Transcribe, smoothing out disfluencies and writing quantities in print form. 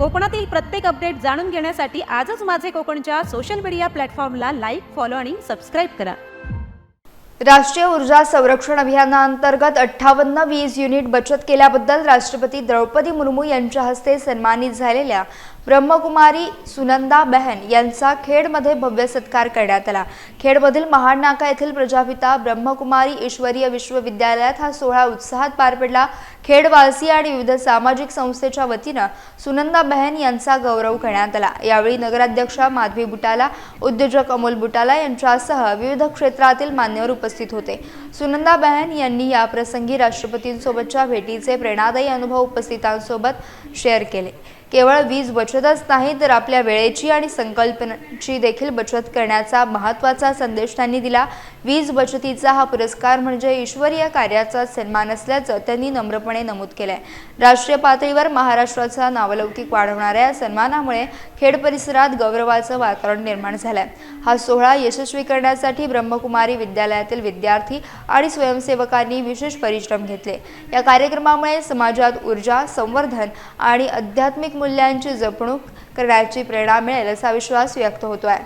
कोकणातील प्रत्येक अपडेट जाणून घेण्यासाठी आजच माझे कोकणच्या सोशल मीडिया प्लॅटफॉर्मला लाईक, फॉलो आणि सबस्क्राईब करा। राष्ट्रीय ऊर्जा संरक्षण अभियानांतर्गत 58 वीज युनिट बचत केल्याबद्दल राष्ट्रपती द्रौपदी मुर्मू यांच्या हस्ते सन्मानित झालेल्या ब्रह्मकुमारी सुनंदा बहन यांचा खेडमध्ये भव्य सत्कार करण्यात आला। खेडमधील महाड नाका येथील प्रजापिता ब्रह्मकुमारी ईश्वरीय विश्वविद्यालयात हा सोहळा उत्साहात पार पडला। खेडवासी आणि विविध सामाजिक संस्थेच्या वतीने सुनंदा बहन यांचा गौरव करण्यात आला। यावेळी नगराध्यक्षा माधवी बुटाला, उद्योजक अमोल बुटाला यांच्यासह विविध क्षेत्रातील मान्यवर उपस्थित होते। सुनंदा बहन यांनी या प्रसंगी राष्ट्रपतींसोबतच्या भेटीचे प्रेरणादायी अनुभव उपस्थितांसोबत शेअर केले। केवळ वीज बचतच नाही तर आपल्या वेळेची आणि संकल्पनेची देखील बचत करण्याचा महत्त्वाचा संदेश त्यांनी दिला। वीज बचतीचा हा पुरस्कार म्हणजे ईश्वरीय कार्याचा सन्मान असल्याचं त्यांनी नम्रपणे नमूद केलंय। राष्ट्रीय पातळीवर महाराष्ट्राचा नावलौकिक वाढवणाऱ्या सन्मानामुळे खेड परिसरात गौरवाचं वातावरण निर्माण झालंय। हा सोहळा यशस्वी करण्यासाठी ब्रह्मकुमारी विद्यालयातील विद्यार्थी आणि स्वयंसेवकांनी विशेष परिश्रम घेतले। या कार्यक्रमामुळे समाजात ऊर्जा संवर्धन आणि आध्यात्मिक मूल्यांची जपणूक करण्याची प्रेरणा मिळेल असा विश्वास व्यक्त होतोय।